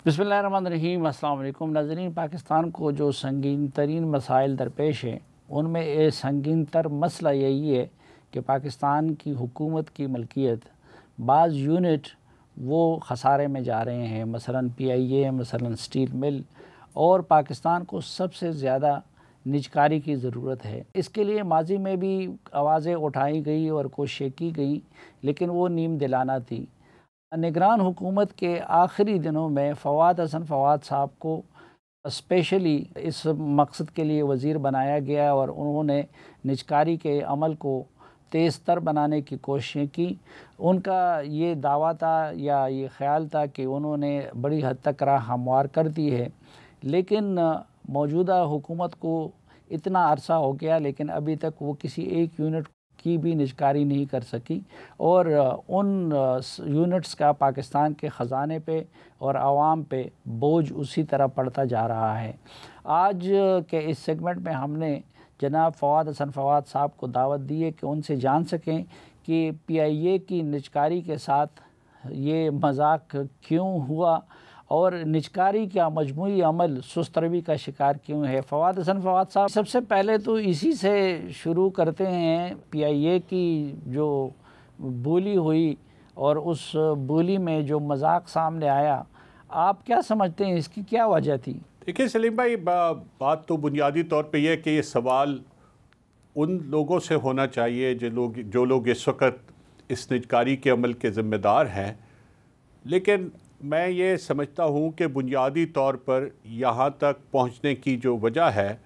بسم اللہ الرحمن الرحیم۔ السلام علیکم ناظرین۔ پاکستان کو جو سنگین ترین مسائل درپیش ہیں ان میں ایک سنگین تر مسئلہ یہی ہے کہ پاکستان کی حکومت کی ملکیت بعض یونٹ وہ خسارے میں جا رہے ہیں، مثلاً PIA، مثلاً سٹیل مل، اور پاکستان کو سب سے زیادہ نجکاری کی ضرورت ہے۔ اس کے لیے ماضی میں بھی آوازیں اٹھائی گئی اور کوششیں کی گئیں، لیکن وہ نیم دلانہ تھی۔ نگران حکومت کے آخری دنوں میں فواد حسن فواد صاحب کو اسپیشلی اس مقصد کے لیے وزیر بنایا گیا اور انہوں نے نجکاری کے عمل کو تیز تر بنانے کی کوششیں کی۔ ان کا یہ دعویٰ تھا یا یہ خیال تھا کہ انہوں نے بڑی حد تک راہ ہموار کر دی ہے، لیکن موجودہ حکومت کو اتنا عرصہ ہو گیا لیکن ابھی تک وہ کسی ایک یونٹ کی بھی نجکاری نہیں کر سکی، اور ان یونٹس کا پاکستان کے خزانے پہ اور عوام پہ بوجھ اسی طرح پڑتا جا رہا ہے۔ آج کے اس سیگمنٹ میں ہم نے جناب فواد حسن فواد صاحب کو دعوت دی ہے کہ ان سے جان سکیں کہ PIA کی نجکاری کے ساتھ یہ مذاق کیوں ہوا اور نجکاری کا مجموعی عمل سست روی کا شکار کیوں ہے۔ فواد حسن فواد صاحب، سب سے پہلے تو اسی سے شروع کرتے ہیں۔ PIA کی جو بولی ہوئی اور اس بولی میں جو مذاق سامنے آیا، آپ کیا سمجھتے ہیں، اس کی کیا وجہ تھی؟ دیکھیں سلیم بھائی، بات تو بنیادی طور پہ یہ ہے کہ یہ سوال ان لوگوں سے ہونا چاہیے جو لوگ اس وقت اس نجکاری کے عمل کے ذمہ دار ہیں، لیکن میں یہ سمجھتا ہوں کہ بنیادی طور پر یہاں تک پہنچنے کی جو وجہ ہے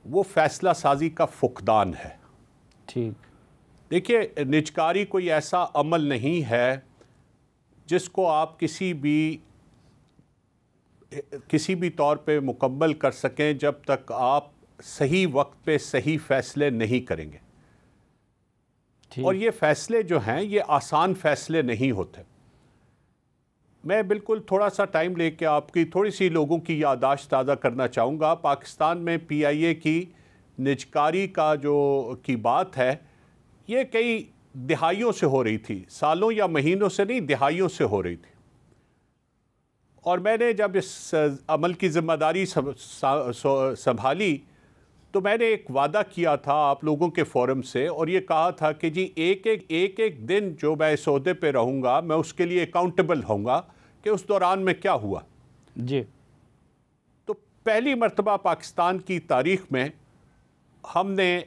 وہ فیصلہ سازی کا فقدان ہے۔ ٹھیک، دیکھیے، نجکاری کوئی ایسا عمل نہیں ہے جس کو آپ کسی بھی طور پہ مکمل کر سکیں جب تک آپ صحیح وقت پہ صحیح فیصلے نہیں کریں گے۔ اور یہ فیصلے جو ہیں یہ آسان فیصلے نہیں ہوتے۔ میں بالکل تھوڑا سا ٹائم لے کے آپ کی تھوڑی سی لوگوں کی یادداشت تازہ کرنا چاہوں گا۔ پاکستان میں PIA کی نجکاری کی بات ہے، یہ کئی دہائیوں سے ہو رہی تھی، سالوں یا مہینوں سے نہیں، دہائیوں سے ہو رہی تھی۔ اور میں نے جب اس عمل کی ذمہ داری سنبھالی تو میں نے ایک وعدہ کیا تھا آپ لوگوں کے فورم سے، اور یہ کہا تھا کہ جی ایک دن جو میں اس عہدے پہ رہوں گا میں اس کے لیے اکاؤنٹیبل ہوں گا کہ اس دوران میں کیا ہوا۔ جی، تو پہلی مرتبہ پاکستان کی تاریخ میں ہم نے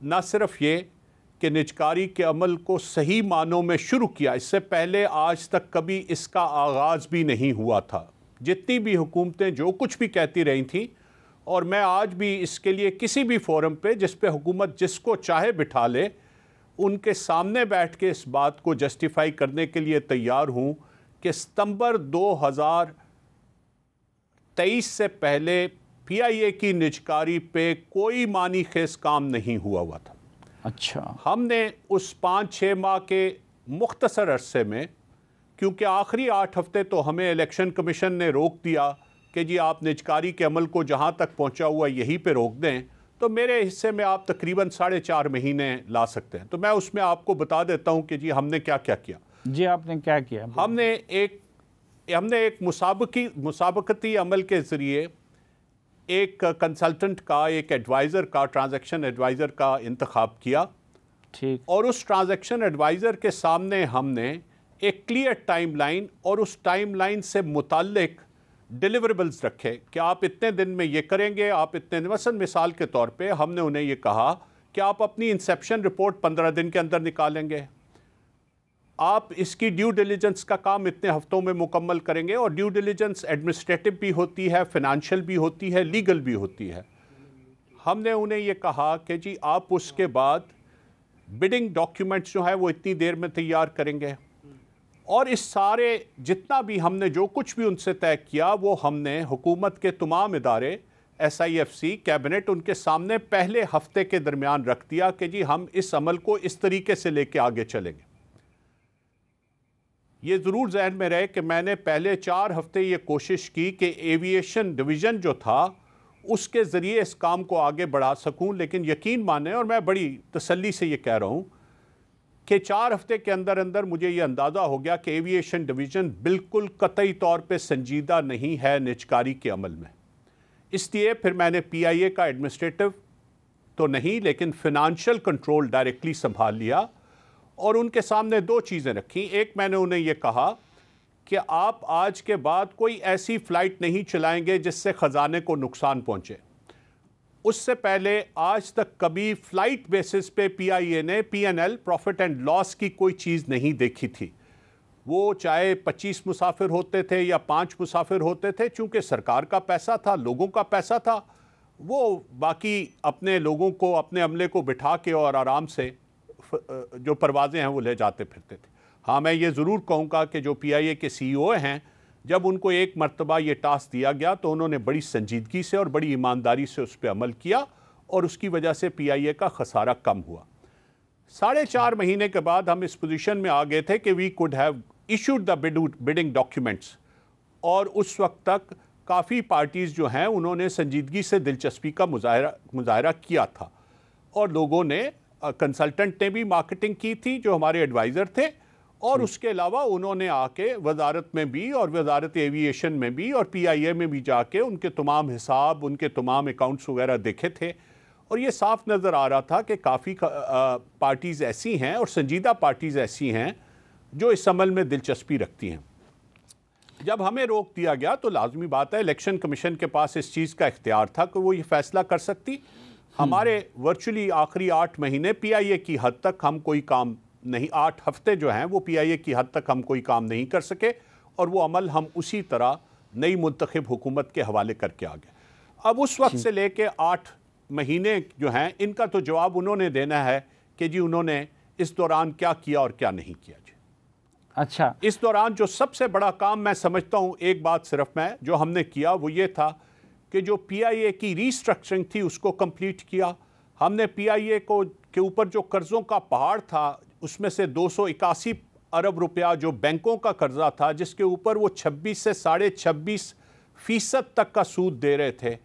نہ صرف یہ کہ نجکاری کے عمل کو صحیح معنوں میں شروع کیا، اس سے پہلے آج تک کبھی اس کا آغاز بھی نہیں ہوا تھا۔ جتنی بھی حکومتیں جو کچھ بھی کہتی رہی تھیں، اور میں آج بھی اس کے لیے کسی بھی فورم پہ جس پہ حکومت جس کو چاہے بٹھا لے ان کے سامنے بیٹھ کے اس بات کو جسٹیفائی کرنے کے لیے تیار ہوں کہ ستمبر 2023 سے پہلے PIA کی نجکاری پہ کوئی معنی خیز کام نہیں ہوا تھا۔ اچھا، ہم نے اس 5-6 ماہ کے مختصر عرصے میں، کیونکہ آخری 8 ہفتے تو ہمیں الیکشن کمیشن نے روک دیا کہ جی آپ نجکاری کے عمل کو جہاں تک پہنچا ہوا یہیں پہ روک دیں، تو میرے حصے میں آپ تقریباً 4.5 مہینے لا سکتے ہیں۔ تو میں اس میں آپ کو بتا دیتا ہوں کہ جی ہم نے کیا کیا۔ جی، آپ نے کیا کیا؟ ہم نے ایک مسابقتی عمل کے ذریعے ایک کنسلٹنٹ کا، ایک ایڈوائزر کا، ٹرانزیکشن ایڈوائزر کا انتخاب کیا۔ ٹھیک، اور اس ٹرانزیکشن ایڈوائزر کے سامنے ہم نے ایک کلیئر ٹائم لائن اور اس ٹائم لائن سے متعلق ڈیلیوریبلز رکھے کہ آپ اتنے دن میں یہ کریں گے، آپ اتنے دن، مثال کے طور پہ ہم نے انہیں یہ کہا کہ آپ اپنی انسیپشن رپورٹ 15 دن کے اندر نکالیں گے، آپ اس کی ڈیو ڈیلیجنس کا کام اتنے ہفتوں میں مکمل کریں گے، اور ڈیو ڈیلیجنس ایڈمنسٹریٹو بھی ہوتی ہے، فنانشل بھی ہوتی ہے، لیگل بھی ہوتی ہے۔ ہم نے انہیں یہ کہا کہ جی آپ اس کے بعد بڈنگ ڈاکیومنٹس جو ہے وہ اتنی دیر میں تیار کریں گے، اور اس سارے جتنا بھی ہم نے جو کچھ بھی ان سے طے کیا وہ ہم نے حکومت کے تمام ادارے، SIFC، کیبنٹ، ان کے سامنے پہلے ہفتے کے درمیان رکھ دیا کہ جی ہم اس عمل کو اس طریقے سے لے کے آگے چلیں گے۔ یہ ضرور ذہن میں رہے کہ میں نے پہلے 4 ہفتے یہ کوشش کی کہ ایوییشن ڈویژن جو تھا اس کے ذریعے اس کام کو آگے بڑھا سکوں، لیکن یقین مانیں، اور میں بڑی تسلی سے یہ کہہ رہا ہوں کہ 4 ہفتے کے اندر اندر مجھے یہ اندازہ ہو گیا کہ ایوییشن ڈویژن بالکل قطعی طور پہ سنجیدہ نہیں ہے نجکاری کے عمل میں. اس لیے پھر میں نے پی آئی اے کا ایڈمنسٹریٹو تو نہیں لیکن فنانشل کنٹرول ڈائریکٹلی سنبھال لیا اور ان کے سامنے 2 چیزیں رکھیں. ایک میں نے انہیں یہ کہا کہ آپ آج کے بعد کوئی ایسی فلائٹ نہیں چلائیں گے جس سے خزانے کو نقصان پہنچے. اس سے پہلے آج تک کبھی فلائٹ بیسس پہ پی آئی اے نے P N L profit and loss کی کوئی چیز نہیں دیکھی تھی. وہ چاہے 25 مسافر ہوتے تھے یا 5 مسافر ہوتے تھے، چونکہ سرکار کا پیسہ تھا، لوگوں کا پیسہ تھا، وہ باقی اپنے لوگوں کو، اپنے عملے کو بٹھا کے اور آرام سے جو پروازیں ہیں وہ لے جاتے پھرتے تھے. ہاں میں یہ ضرور کہوں گا کہ جو پی آئی اے کے سی او ہیں، جب ان کو ایک مرتبہ یہ ٹاسک دیا گیا تو انہوں نے بڑی سنجیدگی سے اور بڑی ایمانداری سے اس پہ عمل کیا اور اس کی وجہ سے پی آئی اے کا خسارہ کم ہوا. 4.5 مہینے کے بعد ہم اس پوزیشن میں آ گئے تھے کہ we could have issued the bidding documents, اور اس وقت تک کافی پارٹیز جو ہیں انہوں نے سنجیدگی سے دلچسپی کا مظاہرہ کیا تھا، اور لوگوں نے، کنسلٹنٹ نے بھی مارکیٹنگ کی تھی جو ہمارے ایڈوائزر تھے، اور اس کے علاوہ انہوں نے آ کے وزارت میں بھی اور وزارت ایوییشن میں بھی اور پی آئی اے میں بھی جا کے ان کے تمام حساب، ان کے تمام اکاؤنٹس وغیرہ دیکھے تھے، اور یہ صاف نظر آ رہا تھا کہ کافی پارٹیز ایسی ہیں اور سنجیدہ پارٹیز ایسی ہیں جو اس عمل میں دلچسپی رکھتی ہیں. جب ہمیں روک دیا گیا تو لازمی بات ہے الیکشن کمیشن کے پاس اس چیز کا اختیار تھا کہ وہ یہ فیصلہ کر سکتی. ہمارے ورچولی آخری 8 مہینے پی آئی اے کی حد تک ہم کوئی کام نہیں، 8 ہفتے جو ہیں وہ پی آئی اے کی حد تک ہم کوئی کام نہیں کر سکے، اور وہ عمل ہم اسی طرح نئی منتخب حکومت کے حوالے کر کے آگئے. اب اس وقت سے لے کے 8 مہینے جو ہیں ان کا تو جواب انہوں نے دینا ہے کہ جی انہوں نے اس دوران کیا کیا اور کیا نہیں کیا. جی اچھا، اس دوران جو سب سے بڑا کام میں سمجھتا ہوں، ایک بات صرف میں جو ہم نے کیا وہ یہ تھا کہ جو پی آئی اے کی ریسٹرکچرنگ تھی اس کو کمپلیٹ کیا. ہم نے پی آئی اے کے اوپر جو قرضوں کا پہاڑ تھا اس میں سے 281 ارب روپیہ جو بینکوں کا قرضہ تھا، جس کے اوپر وہ 26 سے 26.5% تک کا سود دے رہے تھے،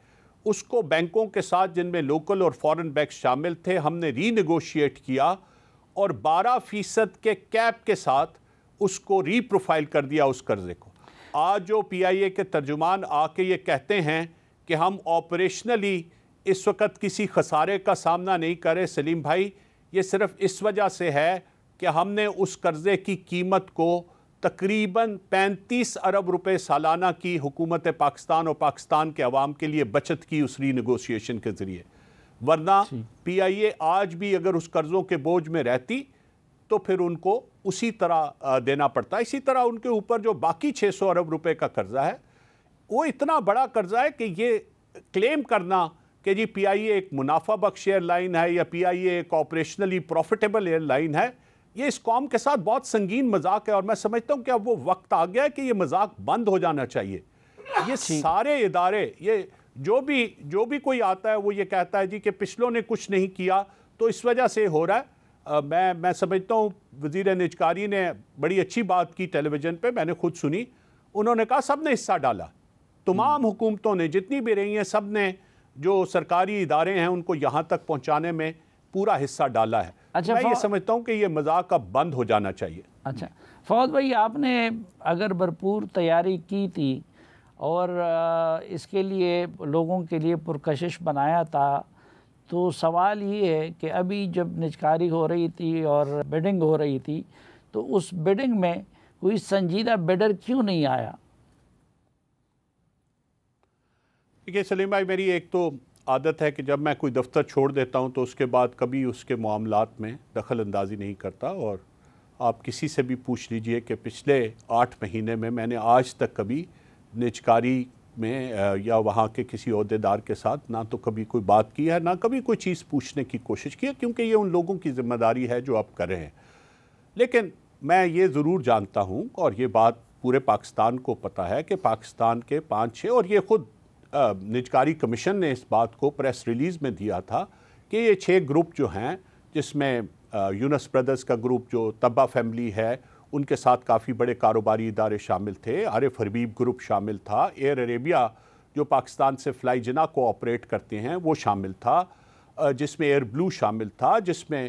اس کو بینکوں کے ساتھ جن میں لوکل اور فورن بینک شامل تھے ہم نے ری نیگوشیٹ کیا اور 12% کے کیپ کے ساتھ اس کو ری پروفائل کر دیا اس قرضے کو. آج جو پی آئی اے کے ترجمان آ کے یہ کہتے ہیں کہ ہم آپریشنلی اس وقت کسی خسارے کا سامنا نہیں کرے، سلیم بھائی یہ صرف اس وجہ سے ہے کہ ہم نے اس قرضے کی قیمت کو تقریباً 35 ارب روپے سالانہ کی حکومت پاکستان اور پاکستان کے عوام کے لیے بچت کی اس ری نیگوشیشن کے ذریعے. ورنہ پی آئی اے آج بھی اگر اس قرضوں کے بوجھ میں رہتی تو پھر ان کو اسی طرح دینا پڑتا. اسی طرح ان کے اوپر جو باقی 600 ارب روپے کا قرضہ ہے وہ اتنا بڑا قرضہ ہے کہ یہ کلیم کرنا کہ جی پی آئی اے ایک منافع بخش ایئر لائن ہے یا پی آئی اے ایک آپریشنلی پروفیٹیبل ایئر لائن ہے، یہ اس قوم کے ساتھ بہت سنگین مذاق ہے. اور میں سمجھتا ہوں کہ اب وہ وقت آ گیا ہے کہ یہ مذاق بند ہو جانا چاہیے. یہ سارے ادارے، یہ جو بھی کوئی آتا ہے وہ یہ کہتا ہے جی کہ پچھلوں نے کچھ نہیں کیا تو اس وجہ سے ہو رہا ہے. میں سمجھتا ہوں وزیر نجکاری نے بڑی اچھی بات کی ٹیلی ویژن پہ، میں نے خود سنی. انہوں نے کہا سب نے حصہ ڈالا، تمام حکومتوں نے جتنی بھی رہی ہیں سب نے جو سرکاری ادارے ہیں ان کو یہاں تک پہنچانے میں پورا حصہ ڈالا ہے. میں یہ سمجھتا ہوں کہ یہ مذاق اب بند ہو جانا چاہیے. اچھا فواد بھائی، آپ نے اگر بھرپور تیاری کی تھی اور اس کے لیے لوگوں کے لیے پرکشش بنایا تھا، تو سوال یہ ہے کہ ابھی جب نجکاری ہو رہی تھی اور بیڈنگ ہو رہی تھی تو اس بیڈنگ میں کوئی سنجیدہ بیڈر کیوں نہیں آیا؟ دیکھیے سلیم بھائی، میری ایک تو عادت ہے کہ جب میں کوئی دفتر چھوڑ دیتا ہوں تو اس کے بعد کبھی اس کے معاملات میں دخل اندازی نہیں کرتا. اور آپ کسی سے بھی پوچھ لیجئے کہ پچھلے 8 مہینے میں میں نے آج تک کبھی نجکاری میں یا وہاں کے کسی عہدیدار کے ساتھ نہ تو کبھی کوئی بات کی ہے، نہ کبھی کوئی چیز پوچھنے کی کوشش کی ہے، کیونکہ یہ ان لوگوں کی ذمہ داری ہے جو آپ کر رہے ہیں. لیکن میں یہ ضرور جانتا ہوں اور یہ بات پورے پاکستان کو پتہ ہے کہ پاکستان کے 5-6 اور یہ خود نجکاری کمیشن نے اس بات کو پریس ریلیز میں دیا تھا کہ یہ 6 گروپ جو ہیں، جس میں یونس بردرز کا گروپ جو طبہ فیملی ہے ان کے ساتھ کافی بڑے کاروباری ادارے شامل تھے، عارف حبیب گروپ شامل تھا، ایئر عربیہ جو پاکستان سے فلائی جنا کو آپریٹ کرتے ہیں وہ شامل تھا، جس میں ایئر بلو شامل تھا، جس میں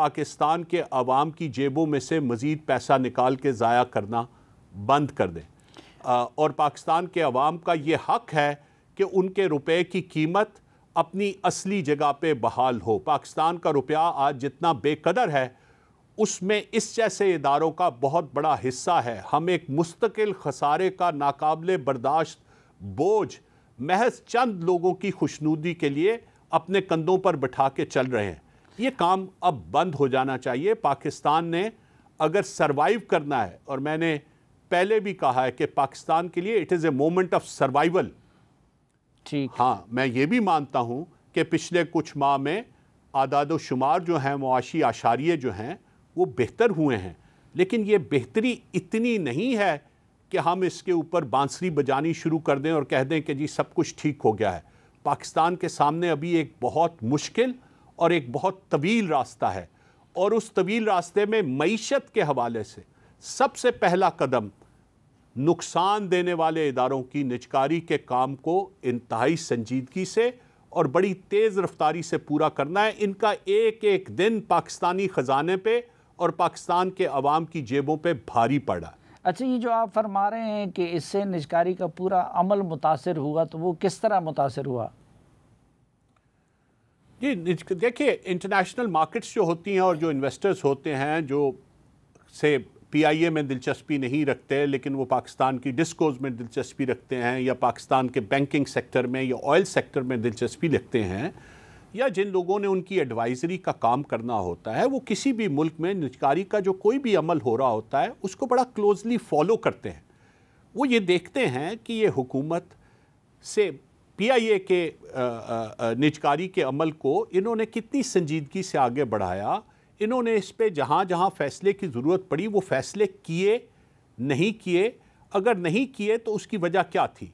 پاکستان کے عوام کی جیبوں میں سے مزید پیسہ نکال کے ضائع کرنا بند کر دیں، اور پاکستان کے عوام کا یہ حق ہے کہ ان کے روپے کی قیمت اپنی اصلی جگہ پہ بحال ہو۔ پاکستان کا روپیہ آج جتنا بے قدر ہے اس میں اس جیسے اداروں کا بہت بڑا حصہ ہے۔ ہم ایک مستقل خسارے کا ناقابل برداشت بوجھ محض چند لوگوں کی خوشنودی کے لیے اپنے کندھوں پر بٹھا کے چل رہے ہیں۔ یہ کام اب بند ہو جانا چاہیے۔ پاکستان نے اگر سروائیو کرنا ہے، اور میں نے پہلے بھی کہا ہے کہ پاکستان کے لیے it is a moment of survival. ٹھیک، ہاں، میں یہ بھی مانتا ہوں کہ پچھلے کچھ ماہ میں اعداد و شمار جو ہیں، معاشی اشاریے جو ہیں وہ بہتر ہوئے ہیں، لیکن یہ بہتری اتنی نہیں ہے کہ ہم اس کے اوپر بانسری بجانی شروع کر دیں اور کہہ دیں کہ جی سب کچھ ٹھیک ہو گیا ہے۔ پاکستان کے سامنے ابھی ایک بہت مشکل اور ایک بہت طویل راستہ ہے، اور اس طویل راستے میں معیشت کے حوالے سے سب سے پہلا قدم نقصان دینے والے اداروں کی نجکاری کے کام کو انتہائی سنجیدگی سے اور بڑی تیز رفتاری سے پورا کرنا ہے۔ ان کا ایک ایک دن پاکستانی خزانے پہ اور پاکستان کے عوام کی جیبوں پہ بھاری پڑا۔ اچھا، یہ جو آپ فرما رہے ہیں کہ اس سے نجکاری کا پورا عمل متاثر ہوا، تو وہ کس طرح متاثر ہوا؟ جی دیکھیے، انٹرنیشنل مارکیٹس جو ہوتی ہیں اور جو انویسٹرز ہوتے ہیں جو سے پی آئی اے میں دلچسپی نہیں رکھتے لیکن وہ پاکستان کی ڈسکوز میں دلچسپی رکھتے ہیں، یا پاکستان کے بینکنگ سیکٹر میں یا آئل سیکٹر میں دلچسپی رکھتے ہیں، یا جن لوگوں نے ان کی ایڈوائزری کا کام کرنا ہوتا ہے، وہ کسی بھی ملک میں نجکاری کا جو کوئی بھی عمل ہو رہا ہوتا ہے اس کو بڑا کلوزلی فالو کرتے ہیں۔ وہ یہ دیکھتے ہیں کہ یہ حکومت سے پی آئی اے کے نجکاری کے عمل کو انہوں نے کتنی سنجیدگی سے آگے بڑھایا، انہوں نے اس پہ جہاں جہاں فیصلے کی ضرورت پڑی وہ فیصلے کیے نہیں کیے، اگر نہیں کیے تو اس کی وجہ کیا تھی؟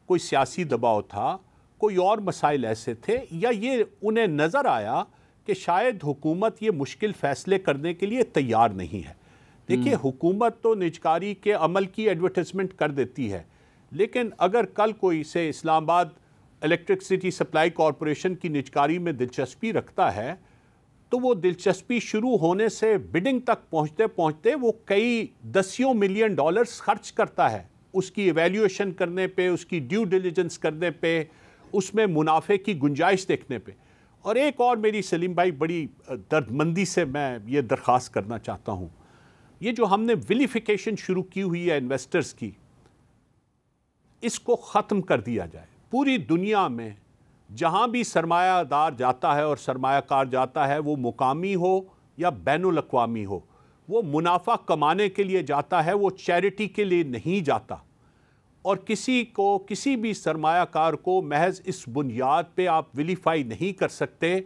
کوئی سیاسی دباؤ تھا، کوئی اور مسائل ایسے تھے، یا یہ انہیں نظر آیا کہ شاید حکومت یہ مشکل فیصلے کرنے کے لیے تیار نہیں ہے۔ دیکھیے، حکومت تو نجکاری کے عمل کی ایڈورٹائزمنٹ کر دیتی ہے، لیکن اگر کل کوئی سے اسلام آباد الیکٹرکسٹی سپلائی کارپوریشن کی نجکاری میں دلچسپی رکھتا ہے تو وہ دلچسپی شروع ہونے سے بڈنگ تک پہنچتے پہنچتے وہ کئی دسیوں ملین ڈالرز خرچ کرتا ہے، اس کی ایویلیویشن کرنے پہ، اس کی ڈیو ڈیلیجنس کرنے پہ، اس میں منافع کی گنجائش دیکھنے پہ۔ اور ایک اور میری سلیم بھائی بڑی دردمندی سے میں یہ درخواست کرنا چاہتا ہوں، یہ جو ہم نے ولیفیکیشن شروع کی ہوئی ہے انویسٹرز کی، اس کو ختم کر دیا جائے۔ پوری دنیا میں جہاں بھی سرمایہ دار جاتا ہے اور سرمایہ کار جاتا ہے، وہ مقامی ہو یا بین الاقوامی ہو، وہ منافع کمانے کے لیے جاتا ہے، وہ چیریٹی کے لیے نہیں جاتا۔ اور کسی بھی سرمایہ کار کو محض اس بنیاد پہ آپ ویلیفائی نہیں کر سکتے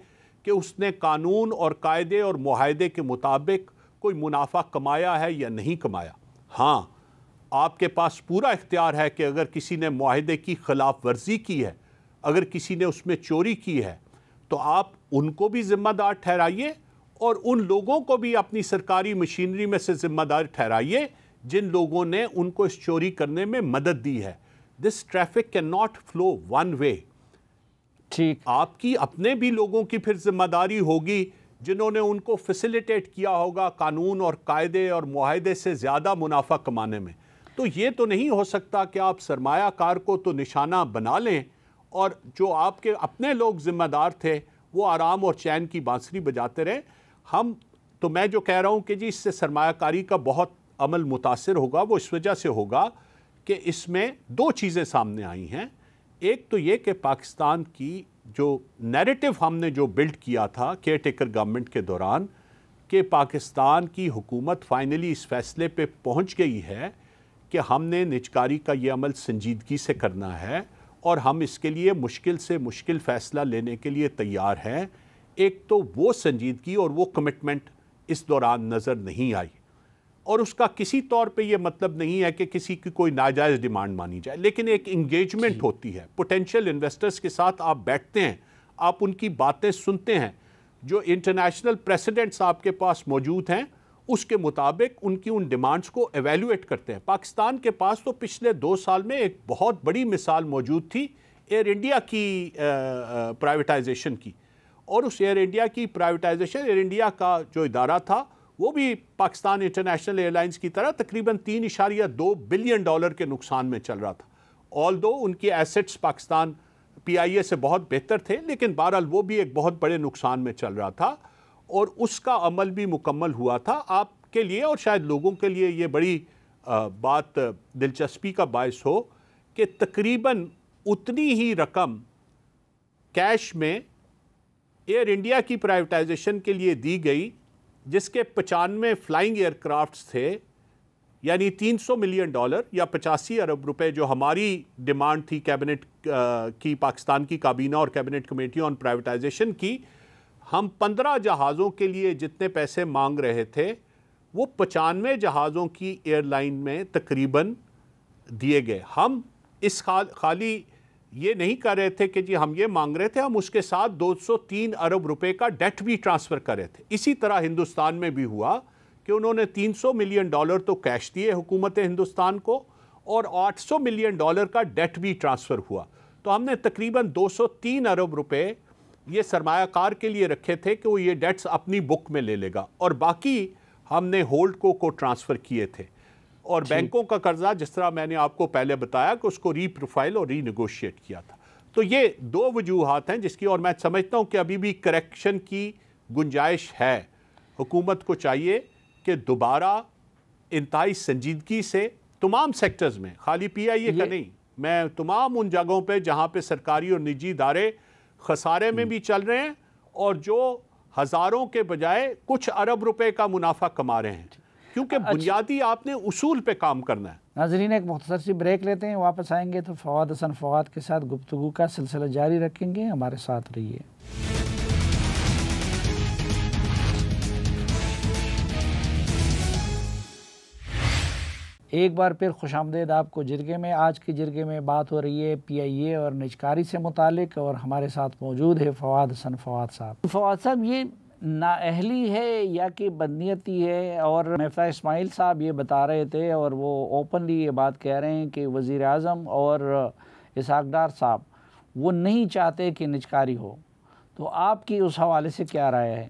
کہ اس نے قانون اور قاعدے اور معاہدے کے مطابق کوئی منافع کمایا ہے یا نہیں کمایا۔ ہاں، آپ کے پاس پورا اختیار ہے کہ اگر کسی نے معاہدے کی خلاف ورزی کی ہے، اگر کسی نے اس میں چوری کی ہے، تو آپ ان کو بھی ذمہ دار ٹھہرائیے اور ان لوگوں کو بھی اپنی سرکاری مشینری میں سے ذمہ دار ٹھہرائیے جن لوگوں نے ان کو اس چوری کرنے میں مدد دی ہے۔ This traffic can not flow one way. ٹھیک، آپ کی اپنے بھی لوگوں کی پھر ذمہ داری ہوگی جنہوں نے ان کو فیسیلیٹیٹ کیا ہوگا قانون اور قاعدے اور معاہدے سے زیادہ منافع کمانے میں۔ تو یہ تو نہیں ہو سکتا کہ آپ سرمایہ کار کو تو نشانہ بنا لیں اور جو آپ کے اپنے لوگ ذمہ دار تھے وہ آرام اور چین کی بانسری بجاتے رہے۔ میں جو کہہ رہا ہوں کہ جی اس سے سرمایہ کاری کا بہت عمل متاثر ہوگا، وہ اس وجہ سے ہوگا کہ اس میں دو چیزیں سامنے آئی ہیں۔ ایک تو یہ کہ پاکستان کی جو نیریٹو ہم نے جو بلڈ کیا تھا کیئر ٹیکر گورنمنٹ کے دوران کہ پاکستان کی حکومت فائنلی اس فیصلے پہ پہنچ گئی ہے کہ ہم نے نجکاری کا یہ عمل سنجیدگی سے کرنا ہے اور ہم اس کے لیے مشکل سے مشکل فیصلہ لینے کے لیے تیار ہیں۔ ایک تو وہ سنجیدگی اور وہ کمٹمنٹ اس دوران نظر نہیں آئی، اور اس کا کسی طور پہ یہ مطلب نہیں ہے کہ کسی کی کوئی ناجائز ڈیمانڈ مانی جائے، لیکن ایک انگیجمنٹ ہوتی ہے پوٹینشیل انویسٹرز کے ساتھ۔ آپ بیٹھتے ہیں، آپ ان کی باتیں سنتے ہیں، جو انٹرنیشنل پریسیڈنٹس آپ کے پاس موجود ہیں اس کے مطابق ان کی ان ڈیمانڈز کو ایویلویٹ کرتے ہیں۔ پاکستان کے پاس تو پچھلے 2 سال میں ایک بہت بڑی مثال موجود تھی ایئر انڈیا کی پرائیویٹائزیشن کی، اور اس ایئر انڈیا کی پرائیویٹائزیشن، ایئر انڈیا کا جو ادارہ تھا وہ بھی پاکستان انٹرنیشنل ایئر لائنز کی طرح تقریباً $3.2 بلین کے نقصان میں چل رہا تھا. آلدو ان کی ایسٹس پاکستان پی آئی اے سے بہت بہتر تھے، لیکن بہرحال وہ بھی ایک بہت بڑے نقصان میں چل رہا تھا، اور اس کا عمل بھی مکمل ہوا تھا. آپ کے لیے اور شاید لوگوں کے لیے یہ بڑی بات دلچسپی کا باعث ہو کہ تقریباً اتنی ہی رقم کیش میں ایئر انڈیا کی پرائیویٹائزیشن کے لیے دی گئی، جس کے 95 فلائنگ ایئر کرافٹس تھے، یعنی $300 ملین یا 85 ارب روپے جو ہماری ڈیمانڈ تھی کیبنٹ کی، پاکستان کی کابینہ اور کیبنٹ کمیٹی آن پرائیویٹائزیشن کی. ہم 15 جہازوں کے لیے جتنے پیسے مانگ رہے تھے وہ 95 جہازوں کی ایئر لائن میں تقریباً دیے گئے. ہم اس خالی یہ نہیں کر رہے تھے کہ جی ہم یہ مانگ رہے تھے، ہم اس کے ساتھ 203 ارب روپے کا ڈیٹ بھی ٹرانسفر کر رہے تھے. اسی طرح ہندوستان میں بھی ہوا کہ انہوں نے $300 ملین تو کیش دیے حکومت ہندوستان کو، اور $800 ملین کا ڈیٹ بھی ٹرانسفر ہوا. تو ہم نے تقریباً 203 ارب روپے یہ سرمایہ کار کے لیے رکھے تھے کہ وہ یہ ڈیٹس اپنی بک میں لے لے گا، اور باقی ہم نے ہولڈ کو ٹرانسفر کیے تھے. اور بینکوں کا قرضہ جس طرح میں نے آپ کو پہلے بتایا کہ اس کو ری پروفائل اور ری نیگوشیٹ کیا تھا. تو یہ دو وجوہات ہیں جس کی، اور میں سمجھتا ہوں کہ ابھی بھی کریکشن کی گنجائش ہے. حکومت کو چاہیے کہ دوبارہ انتہائی سنجیدگی سے تمام سیکٹرز میں، خالی پی آئی اے کا نہیں، میں تمام ان جگہوں پہ جہاں پہ سرکاری اور نجی ادارے خسارے میں بھی چل رہے ہیں اور جو ہزاروں کے بجائے کچھ ارب روپے کا منافع کما رہے ہیں، کیونکہ بنیادی آپ نے اصول پہ کام کرنا ہے. ناظرین ایک مختصر سی بریک لیتے ہیں، واپس آئیں گے تو فواد حسن فواد کے ساتھ گفتگو کا سلسلہ جاری رکھیں گے. ہمارے ساتھ رہیے. ایک بار پھر خوش آمدید آپ کو جرگے میں. آج کے جرگے میں بات ہو رہی ہے پی آئی اے اور نجکاری سے متعلق، اور ہمارے ساتھ موجود ہے فواد حسن فواد صاحب. فواد صاحب، یہ نااہلی ہے یا کہ بدنیتی ہے؟ اور مفتاح اسماعیل صاحب یہ بتا رہے تھے اور وہ اوپنلی یہ بات کہہ رہے ہیں کہ وزیر اعظم اور اسحاق ڈار صاحب وہ نہیں چاہتے کہ نجکاری ہو. تو آپ کی اس حوالے سے کیا رائے ہے؟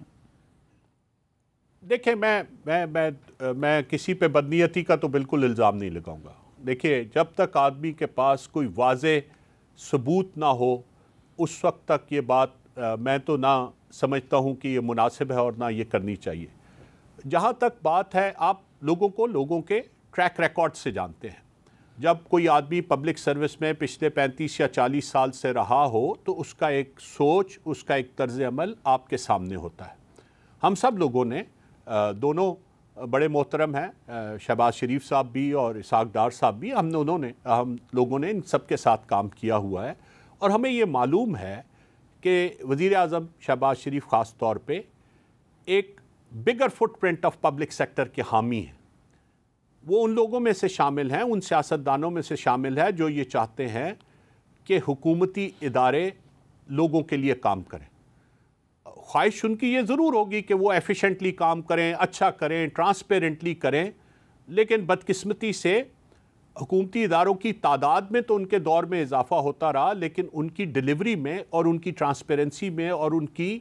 دیکھیں، میں کسی پہ بدنیتی کا تو بالکل الزام نہیں لگاؤں گا. دیکھیں، جب تک آدمی کے پاس کوئی واضح ثبوت نہ ہو اس وقت تک یہ بات میں تو نہ سمجھتا ہوں کہ یہ مناسب ہے اور نہ یہ کرنی چاہیے. جہاں تک بات ہے، آپ لوگوں کے ٹریک ریکارڈ سے جانتے ہیں. جب کوئی آدمی پبلک سروس میں پچھلے 35 یا 40 سال سے رہا ہو تو اس کا ایک سوچ، اس کا ایک طرز عمل آپ کے سامنے ہوتا ہے. ہم سب لوگوں نے، دونوں بڑے محترم ہیں، شہباز شریف صاحب بھی اور اسحاق ڈار صاحب بھی، ہم لوگوں نے ان سب کے ساتھ کام کیا ہوا ہے، اور ہمیں یہ معلوم ہے کہ وزیر اعظم شہباز شریف خاص طور پہ ایک bigger footprint of public sector کے حامی ہیں. وہ ان لوگوں میں سے شامل ہیں، ان سیاستدانوں میں سے شامل ہے جو یہ چاہتے ہیں کہ حکومتی ادارے لوگوں کے لیے کام کریں. خواہش ان کی یہ ضرور ہوگی کہ وہ ایفیشنٹلی کام کریں، اچھا کریں، ٹرانسپیرنٹلی کریں، لیکن بدقسمتی سے حکومتی اداروں کی تعداد میں تو ان کے دور میں اضافہ ہوتا رہا، لیکن ان کی ڈیلیوری میں اور ان کی ٹرانسپیرنسی میں اور ان کی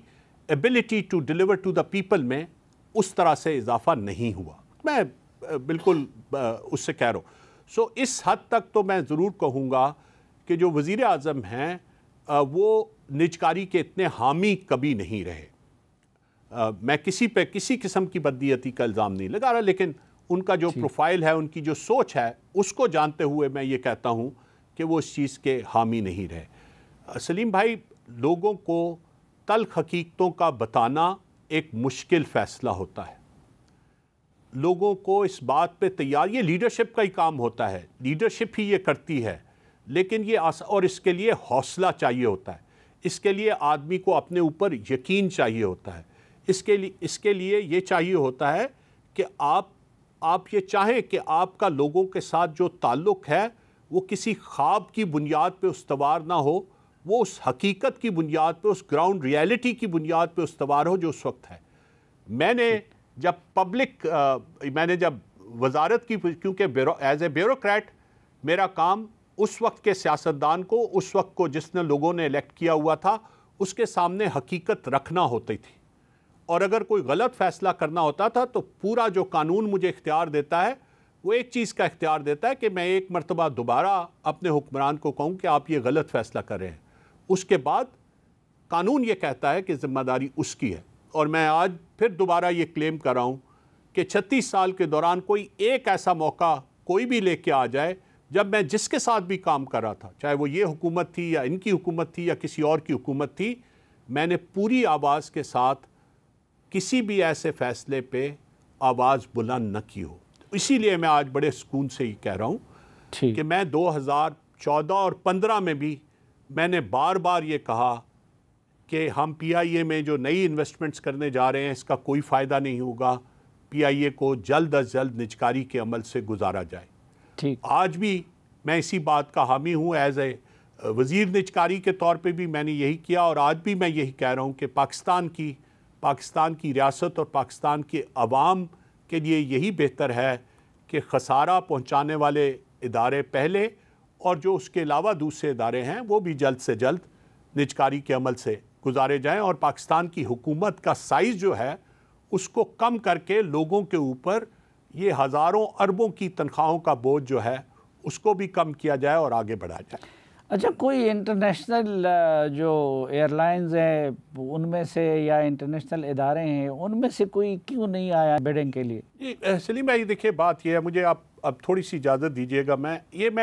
ability to deliver to the people میں اس طرح سے اضافہ نہیں ہوا. میں بالکل اس سے کہہ رہا ہوں. سو اس حد تک تو میں ضرور کہوں گا کہ جو وزیر اعظم ہیں وہ نجکاری کے اتنے حامی کبھی نہیں رہے. میں کسی پہ کسی قسم کی بدنیتی کا الزام نہیں لگا رہا، لیکن ان کا جو پروفائل ہے، ان کی جو سوچ ہے، اس کو جانتے ہوئے میں یہ کہتا ہوں کہ وہ اس چیز کے حامی نہیں رہے. سلیم بھائی، لوگوں کو تلخ حقیقتوں کا بتانا ایک مشکل فیصلہ ہوتا ہے. لوگوں کو اس بات پہ تیار، یہ لیڈرشپ کا ہی کام ہوتا ہے، لیڈرشپ ہی یہ کرتی ہے، لیکن یہ اور اس کے لیے حوصلہ چاہیے ہوتا ہے. اس کے لیے آدمی کو اپنے اوپر یقین چاہیے ہوتا ہے. اس کے لیے یہ چاہیے ہوتا ہے کہ آپ یہ چاہیں کہ آپ کا لوگوں کے ساتھ جو تعلق ہے وہ کسی خواب کی بنیاد پہ استوار نہ ہو، وہ اس حقیقت کی بنیاد پہ، اس گراؤنڈ ریالٹی کی بنیاد پہ استوار ہو جو اس وقت ہے. میں نے جب وزارت کی، کیونکہ ایز اے بیوروکریٹ میرا کام اس وقت کے سیاستدان کو، اس وقت کو جس نے لوگوں نے الیکٹ کیا ہوا تھا، اس کے سامنے حقیقت رکھنا ہوتی تھی، اور اگر کوئی غلط فیصلہ کرنا ہوتا تھا تو پورا جو قانون مجھے اختیار دیتا ہے وہ ایک چیز کا اختیار دیتا ہے کہ میں ایک مرتبہ دوبارہ اپنے حکمران کو کہوں کہ آپ یہ غلط فیصلہ کر رہے ہیں، اس کے بعد قانون یہ کہتا ہے کہ ذمہ داری اس کی ہے۔ اور میں آج پھر دوبارہ یہ کلیم کر رہا ہوں کہ 36 سال کے دوران کوئی ایک ایسا موقع کوئی بھی لے کے آ جائے جب میں جس کے ساتھ بھی کام کر رہا تھا، چاہے وہ یہ حکومت تھی یا ان کی حکومت تھی یا کسی اور کی حکومت تھی، میں نے پوری آواز کے ساتھ کسی بھی ایسے فیصلے پہ آواز بلند نہ کی ہو۔ اسی لیے میں آج بڑے سکون سے یہ کہہ رہا ہوں کہ میں 2014 اور 15 میں بھی میں نے بار بار یہ کہا کہ ہم پی آئی اے میں جو نئی انویسٹمنٹس کرنے جا رہے ہیں اس کا کوئی فائدہ نہیں ہوگا، پی آئی اے کو جلد از جلد نجکاری کے عمل سے گزارا جائے۔ آج بھی میں اسی بات کا حامی ہوں، ایز اے وزیر نجکاری کے طور پہ بھی میں نے یہی کیا، اور آج بھی میں یہی کہہ رہا ہوں کہ پاکستان کی ریاست اور پاکستان کے عوام کے لیے یہی بہتر ہے کہ خسارہ پہنچانے والے ادارے پہلے اور جو اس کے علاوہ دوسرے ادارے ہیں وہ بھی جلد سے جلد نجکاری کے عمل سے گزارے جائیں، اور پاکستان کی حکومت کا سائز جو ہے اس کو کم کر کے لوگوں کے اوپر یہ ہزاروں اربوں کی تنخواہوں کا بوجھ جو ہے اس کو بھی کم کیا جائے اور آگے بڑھا جائے۔ اچھا، کوئی انٹرنیشنل جو ایئر لائنز ہیں ان میں سے یا انٹرنیشنل ادارے ہیں ان میں سے کوئی کیوں نہیں آیا بیڈنگ کے لیے؟ جی سلیم بھائی، دیکھیے بات یہ ہے، مجھے آپ اب تھوڑی سی اجازت دیجیے گا، میں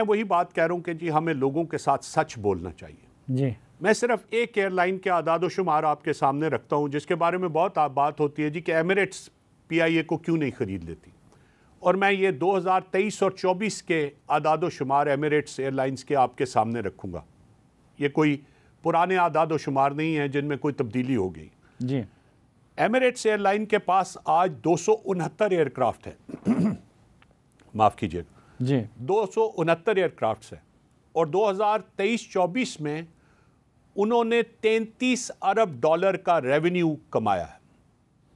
وہی بات کہہ رہا ہوں کہ جی ہمیں لوگوں کے ساتھ سچ بولنا چاہیے۔ جی میں صرف ایک ایئر لائن کے اعداد و شمار آپ کے سامنے رکھتا ہوں جس کے بارے میں بہت بات ہوتی ہے جی کہ ایمریٹس پی آئی اے کو کیوں نہیں خرید لیتی، اور میں یہ 2023 اور 24 کے اعداد و شمار ایمریٹس ایئر لائنز کے آپ کے سامنے رکھوں گا۔ یہ کوئی پرانے اعداد و شمار نہیں ہیں جن میں کوئی تبدیلی ہو گئی۔ جی ایمریٹس ایئر لائن کے پاس آج 269 ایئر کرافٹ ہے، معاف کیجیے گا، جی 269 ایئر کرافٹس ہیں، اور 2023-24 میں انہوں نے $33 ارب کا ریونیو کمایا ہے،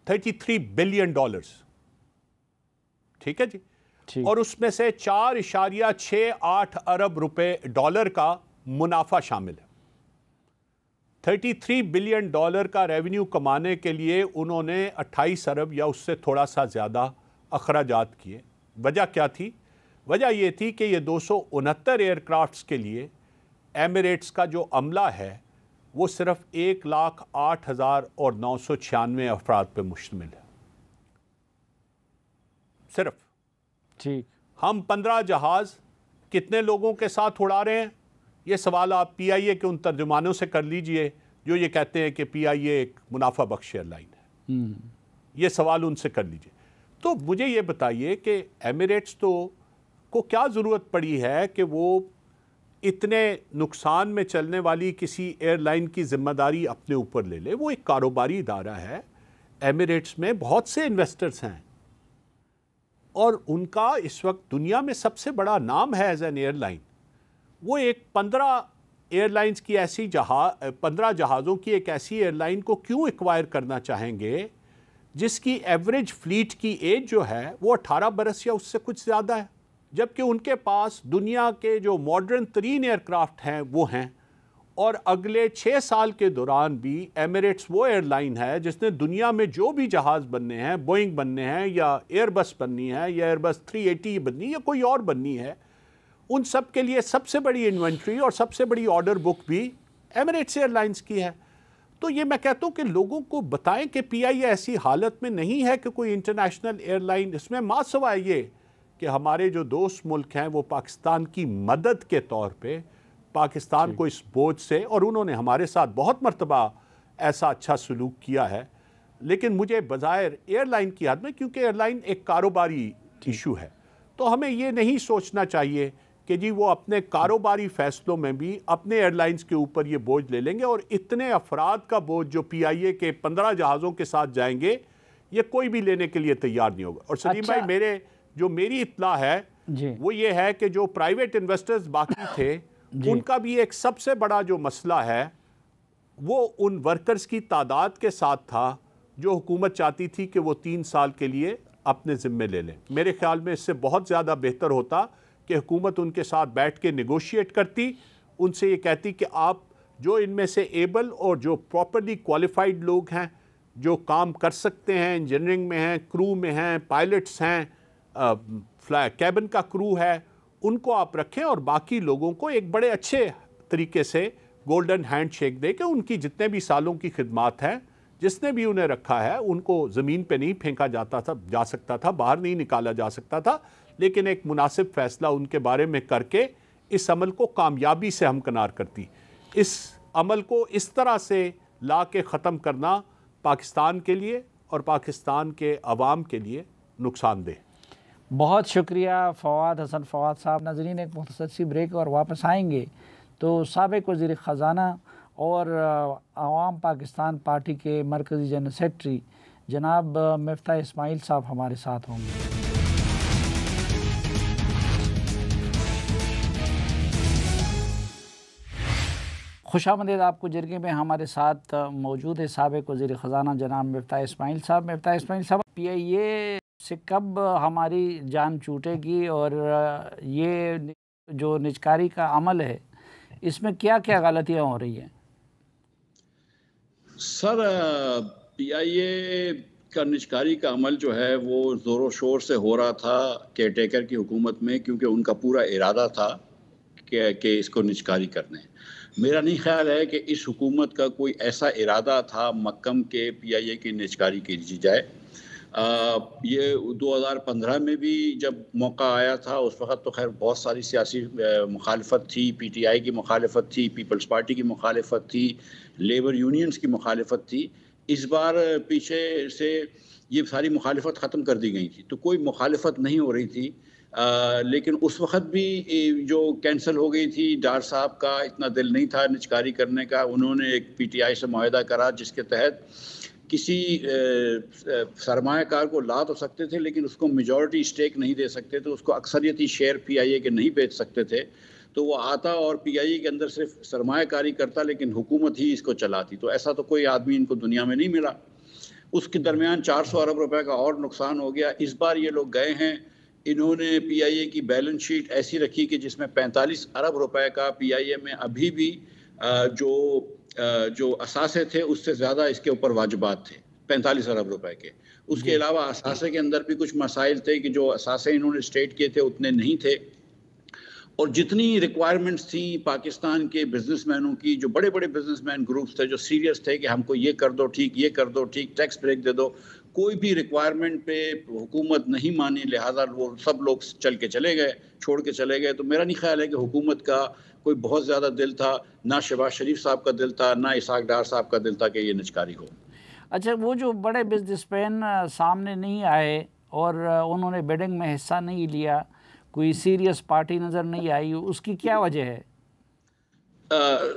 $33 بلین، ٹھیک ہے جی، اور اس میں سے 4.68 ارب ڈالر کا منافع شامل ہے۔ $33 بلین کا ریونیو کمانے کے لیے انہوں نے 28 ارب یا اس سے تھوڑا سا زیادہ اخراجات کیے۔ وجہ کیا تھی؟ وجہ یہ تھی کہ یہ 269 ایئر کرافٹس کے لیے ایمریٹس کا جو عملہ ہے وہ صرف 1,08,996 افراد پہ مشتمل ہے، صرف۔ ٹھیک، ہم 15 جہاز کتنے لوگوں کے ساتھ اڑا رہے ہیں؟ یہ سوال آپ پی آئی اے کے ان ترجمانوں سے کر لیجئے جو یہ کہتے ہیں کہ پی آئی اے ایک منافع بخش ایئر لائن ہے، یہ سوال ان سے کر لیجئے۔ تو مجھے یہ بتائیے کہ ایمریٹس کو کیا ضرورت پڑی ہے کہ وہ اتنے نقصان میں چلنے والی کسی ایئر لائن کی ذمہ داری اپنے اوپر لے لے؟ وہ ایک کاروباری ادارہ ہے، ایمریٹس میں بہت سے انویسٹرز ہیں، اور ان کا اس وقت دنیا میں سب سے بڑا نام ہے ایز این ایئر لائن۔ وہ ایک 15 ایئر لائنز کی 15 جہازوں کی ایک ایسی ایئر لائن کو کیوں ایکوائر کرنا چاہیں گے جس کی ایوریج فلیٹ کی ایج جو ہے وہ 18 برس یا اس سے کچھ زیادہ ہے، جبکہ ان کے پاس دنیا کے جو ماڈرن ترین ایئر کرافٹ ہیں وہ ہیں، اور اگلے 6 سال کے دوران بھی ایمریٹس وہ ایئر لائن ہے جس نے دنیا میں جو بھی جہاز بننے ہیں، بوئنگ بننے ہیں یا ایئر بس بننی ہے یا ایئر بس 380 بننی یا کوئی اور بننی ہے، ان سب کے لیے سب سے بڑی انوینٹری اور سب سے بڑی آرڈر بک بھی ایمریٹس ایئر لائنز کی ہے۔ تو یہ میں کہتا ہوں کہ لوگوں کو بتائیں کہ پی آئی اے ایسی حالت میں نہیں ہے کہ کوئی انٹرنیشنل ایئر لائن اس میں ما سوائے یہ کہ ہمارے جو دوست ملک ہیں وہ پاکستان کی مدد کے طور پہ پاکستان کو اس بوجھ سے، اور انہوں نے ہمارے ساتھ بہت مرتبہ ایسا اچھا سلوک کیا ہے، لیکن مجھے بظاہر ایئر لائن کی حد میں، کیونکہ ایئر لائن ایک کاروباری ایشو ہے، تو ہمیں یہ نہیں سوچنا چاہیے کہ جی وہ اپنے کاروباری فیصلوں میں بھی اپنے ایئر لائنز کے اوپر یہ بوجھ لے لیں گے، اور اتنے افراد کا بوجھ جو پی آئی اے کے 15 جہازوں کے ساتھ جائیں گے یہ کوئی بھی لینے کے لیے تیار نہیں ہوگا۔ اور سلیم بھائی، میری اطلاع ہے وہ یہ ہے کہ جو پرائیویٹ انویسٹرز باقی تھے ان کا بھی ایک سب سے بڑا جو مسئلہ ہے وہ ان ورکرز کی تعداد کے ساتھ تھا جو حکومت چاہتی تھی کہ وہ 3 سال کے لیے اپنے ذمے لے لیں۔ میرے خیال میں اس سے بہت زیادہ بہتر ہوتا کہ حکومت ان کے ساتھ بیٹھ کے نیگوشیٹ کرتی، ان سے یہ کہتی کہ آپ جو ان میں سے ایبل اور جو پراپرلی کوالیفائڈ لوگ ہیں، جو کام کر سکتے ہیں، انجینئرنگ میں ہیں، کرو میں ہیں، پائلٹس ہیں، کیبن کا کرو ہے، ان کو آپ رکھیں اور باقی لوگوں کو ایک بڑے اچھے طریقے سے گولڈن ہینڈ شیک دے کہ ان کی جتنے بھی سالوں کی خدمات ہیں، جس نے بھی انہیں رکھا ہے، ان کو زمین پہ نہیں پھینکا جا سکتا تھا، باہر نہیں نکالا جا سکتا تھا، لیکن ایک مناسب فیصلہ ان کے بارے میں کر کے اس عمل کو کامیابی سے ہمکنار کرتی۔ اس عمل کو اس طرح سے لا کے ختم کرنا پاکستان کے لیے اور پاکستان کے عوام کے لیے نقصان دہ۔ بہت شکریہ فواد حسن فواد صاحب۔ ناظرین، ایک مختصر سی بریک اور واپس آئیں گے تو سابق وزیر خزانہ اور عوام پاکستان پارٹی کے مرکزی جنرل سیکرٹری جناب مفتاح اسماعیل صاحب ہمارے ساتھ ہوں گے۔ خوش آمدید آپ کو۔ جرگے میں ہمارے ساتھ موجود ہے سابق وزیر خزانہ جناب مفتاح اسماعیل صاحب۔ مفتاح اسماعیل صاحب، پی آئی اے سے کب ہماری جان چھوٹے گی اور یہ جو نجکاری کا عمل ہے اس میں کیا کیا غلطیاں ہو رہی ہیں؟ سر، پی آئی اے کا نجکاری کا عمل جو ہے وہ زور و شور سے ہو رہا تھا کیئر ٹیکر کی حکومت میں، کیونکہ ان کا پورا ارادہ تھا کہ اس کو نجکاری کرنے۔ میرا نہیں خیال ہے کہ اس حکومت کا کوئی ایسا ارادہ تھا مکم کے پی آئی اے کی نجکاری کی جائے۔ یہ 2015 میں بھی جب موقع آیا تھا، اس وقت تو خیر بہت ساری سیاسی مخالفت تھی، پی ٹی آئی کی مخالفت تھی، پیپلز پارٹی کی مخالفت تھی، لیبر یونینز کی مخالفت تھی۔ اس بار پیچھے سے یہ ساری مخالفت ختم کر دی گئی تھی، تو کوئی مخالفت نہیں ہو رہی تھی۔ لیکن اس وقت بھی جو کینسل ہو گئی تھی، ڈار صاحب کا اتنا دل نہیں تھا نجکاری کرنے کا۔ انہوں نے ایک پی ٹی آئی سے معاہدہ کرا جس کے تحت کسی سرمایہ کار کو لا تو سکتے تھے لیکن اس کو میجورٹی اسٹیک نہیں دے سکتے تھے، اس کو اکثریتی شیئر پی آئی اے کے نہیں بیچ سکتے تھے۔ تو وہ آتا اور پی آئی اے کے اندر صرف سرمایہ کاری کرتا لیکن حکومت ہی اس کو چلاتی۔ تو ایسا تو کوئی آدمی ان کو دنیا میں نہیں ملا۔ اس کے درمیان 400 ارب روپے کا اور نقصان ہو گیا۔ اس بار یہ لوگ گئے ہیں، انہوں نے پی آئی اے کی بیلنس شیٹ ایسی رکھی کہ جس میں 45 ارب روپے کا پی آئی اے میں ابھی بھی جو اثاثے تھے اس سے زیادہ اس کے اوپر واجبات تھے، 45 ارب روپے کے۔ اس کے علاوہ اثاثے کے اندر بھی کچھ مسائل تھے کہ جو اثاثے انہوں نے اسٹیٹ کیے تھے اتنے نہیں تھے، اور جتنی ریکوائرمنٹس تھیں پاکستان کے بزنس مینوں کی، جو بڑے بڑے بزنس مین گروپس تھے جو سیریس تھے کہ ہم کو یہ کر دو ٹھیک، یہ کر دو ٹھیک، ٹیکس بریک دے دو، کوئی بھی ریکوائرمنٹ پہ حکومت نہیں مانی، لہٰذا وہ سب لوگ چل کے چلے گئے، چھوڑ کے چلے گئے۔ تو میرا نہیں خیال ہے کہ حکومت کا کوئی بہت زیادہ دل تھا، نہ شہباز شریف صاحب کا دل تھا، نہ اسحاق ڈار صاحب کا دل تھا کہ یہ نجکاری ہو۔ اچھا، وہ جو بڑے بزنس مین سامنے نہیں آئے اور انہوں نے بیڈنگ میں حصہ نہیں لیا، کوئی سیریس پارٹی نظر نہیں آئی، اس کی کیا وجہ ہے؟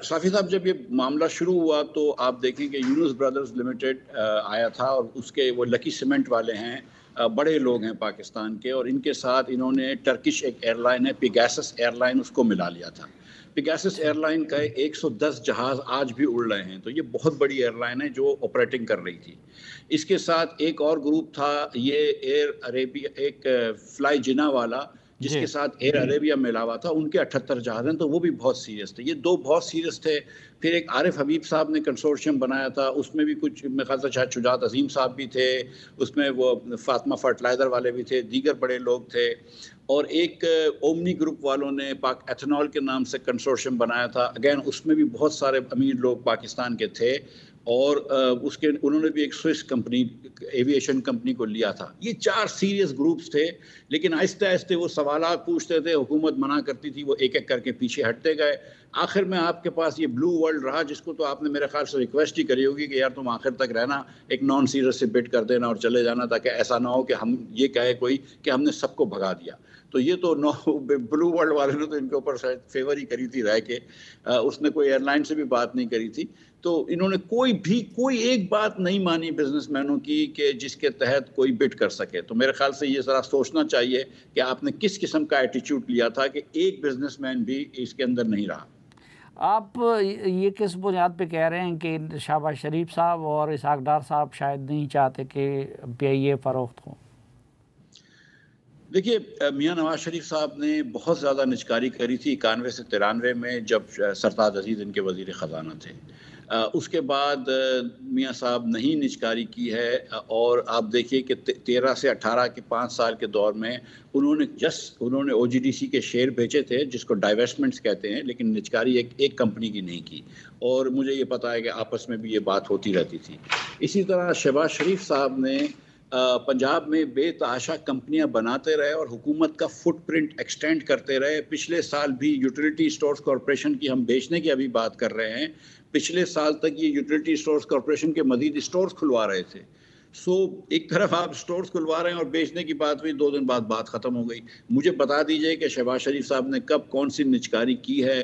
صافی صاحب، جب یہ معاملہ شروع ہوا تو آپ دیکھیں کہ یونس برادرز لمیٹڈ آیا تھا، اور اس کے وہ لکی سیمنٹ والے ہیں، بڑے لوگ ہیں پاکستان کے، اور ان کے ساتھ انہوں نے ٹرکش ایک ایئر لائن ہے پیگاسس ایئر لائن، اس کو ملا لیا تھا۔ پیگاسس ایئر لائن کا 110 جہاز آج بھی اڑ رہے ہیں، تو یہ بہت بڑی ایئر لائن ہے جو آپریٹنگ کر رہی تھی۔ اس کے ساتھ ایک اور گروپ تھا، یہ ایئر عربیہ، ایک فلائی جنا والا، جس کے ساتھ ایئر عربیہ ملا ہوا تھا، ان کے 78 جہاز ہیں، تو وہ بھی بہت سیریس تھے۔ یہ دو بہت سیریس تھے۔ پھر ایک عارف حبیب صاحب نے کنسورشیم بنایا تھا، اس میں بھی کچھ میرے خیال سے شاید شجاعت عظیم صاحب بھی تھے، اس میں وہ فاطمہ فرٹلائزر والے بھی تھے، دیگر بڑے لوگ تھے، اور ایک اومنی گروپ والوں نے پاک ایتھنول کے نام سے کنسورشیم بنایا تھا، اگین اس میں بھی بہت سارے امیر لوگ پاکستان کے تھے، اور انہوں نے بھی ایک سوئس کمپنی، ایویشن کمپنی کو لیا تھا۔ یہ 4 سیریس گروپس تھے، لیکن آہستہ آہستہ وہ سوالات پوچھتے تھے، حکومت منع کرتی تھی، وہ ایک ایک کر کے پیچھے ہٹتے گئے۔ آخر میں آپ کے پاس یہ بلو ورلڈ رہا، جس کو تو آپ نے میرے خیال سے ریکویسٹ ہی کری ہوگی کہ یار تم آخر تک رہنا، ایک نان سیریس سے بٹ کر دینا اور چلے جانا، تاکہ ایسا نہ ہو کہ ہم یہ کہے کوئی کہ ہم نے سب کو بھگا دیا۔ تو یہ تو بلو ورلڈ والے نے تو ان کے اوپر شاید فیور ہی کری تھی رہ کے، اس نے کوئی ایئر لائن سے بھی بات نہیں کری تھی۔ تو انہوں نے کوئی ایک بات نہیں مانی بزنس مینوں کی کہ جس کے تحت کوئی بٹ کر سکے۔ تو میرے خیال سے یہ ذرا سوچنا چاہیے کہ آپ نے کس قسم کا ایٹیچیوڈ لیا تھا کہ ایک بزنس مین بھی اس کے اندر نہیں رہا۔ آپ یہ کس بنیاد پہ کہہ رہے ہیں کہ شہباز شریف صاحب اور اسحاق ڈار صاحب شاید نہیں چاہتے کہ پی آئی اے فروخت ہو؟ دیکھیے میاں نواز شریف صاحب نے بہت زیادہ نجکاری کری تھی 91 سے 93 میں، جب سرتاج عزیز ان کے وزیر خزانہ تھے۔ اس کے بعد میاں صاحب نہیں نجکاری کی ہے، اور آپ دیکھیے کہ 13 سے 18 کے 5 سال کے دور میں انہوں نے او جی ڈی سی کے شیئر بیچے تھے، جس کو ڈائیویسٹمنٹس کہتے ہیں، لیکن نجکاری ایک کمپنی کی نہیں کی، اور مجھے یہ پتا ہے کہ آپس میں بھی یہ بات ہوتی رہتی تھی۔ اسی طرح شہباز شریف صاحب نے پنجاب میں بے تحاشا کمپنیاں بناتے رہے اور حکومت کا فٹ پرنٹ ایکسٹینڈ کرتے رہے۔ پچھلے سال بھی یوٹیلیٹی سٹورز کارپوریشن کی ہم بیچنے کی ابھی بات کر رہے ہیں، پچھلے سال تک یہ یوٹیلیٹی سٹورز کارپوریشن کے مزید سٹورز کھلوا رہے تھے۔ ایک طرف آپ سٹورز کھلوا رہے ہیں اور بیچنے کی بات ہوئی، 2 دن بعد بات ختم ہو گئی۔ مجھے بتا دیجئے کہ شہباز شریف صاحب نے کب کون سی نجکاری کی ہے،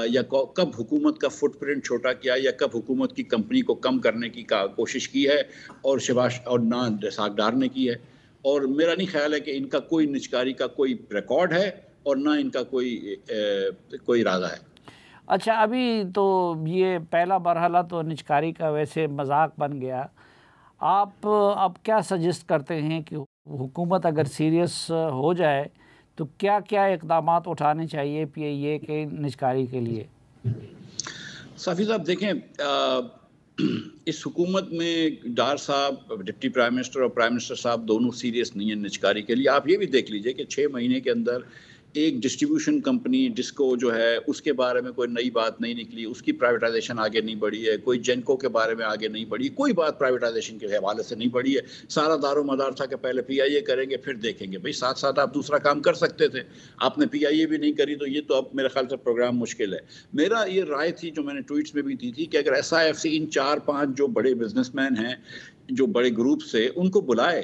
یا کب حکومت کا فٹ پرنٹ چھوٹا کیا، یا کب حکومت کی کمپنی کو کم کرنے کی کوشش کی ہے، اور نہ ساگدار نے کی ہے۔ اور میرا نہیں خیال ہے کہ ان کا کوئی نجکاری کا کوئی ریکارڈ ہے، اور نہ ان کا کوئی ارادہ ہے۔ اچھا، ابھی تو یہ پہلا مرحلہ تو نجکاری کا ویسے مذاق بن گیا، آپ اب کیا سجیسٹ کرتے ہیں کہ حکومت اگر سیریس ہو جائے تو کیا کیا اقدامات اٹھانے چاہیے پی آئی اے کے نجکاری کے لیے؟ صافی صاحب دیکھیں، اس حکومت میں ڈار صاحب ڈپٹی پرائم منسٹر اور پرائم منسٹر صاحب دونوں سیریس نہیں ہیں نجکاری کے لیے۔ آپ یہ بھی دیکھ لیجئے کہ 6 مہینے کے اندر ایک ڈسٹریبیوشن کمپنی ڈسکو جو ہے، اس کے بارے میں کوئی نئی بات نہیں نکلی، اس کی پرائیویٹائزیشن آگے نہیں بڑھی ہے، کوئی جینکو کے بارے میں آگے نہیں بڑھی، کوئی بات پرائیویٹائزیشن کے حوالے سے نہیں بڑھی ہے۔ سارا دار و مدار تھا کہ پہلے پی آئی اے کریں گے پھر دیکھیں گے۔ بھئی ساتھ ساتھ آپ دوسرا کام کر سکتے تھے، آپ نے پی آئی اے بھی نہیں کری، تو یہ تو اب میرے خیال سے پروگرام مشکل ہے۔ میرا یہ رائے تھی جو میں نے ٹویٹس میں بھی دی تھی، کہ اگر ایس آئی ایف سی ان 4-5 جو بڑے بزنس مین ہیں، جو بڑے گروپ سے، ان کو بلائے،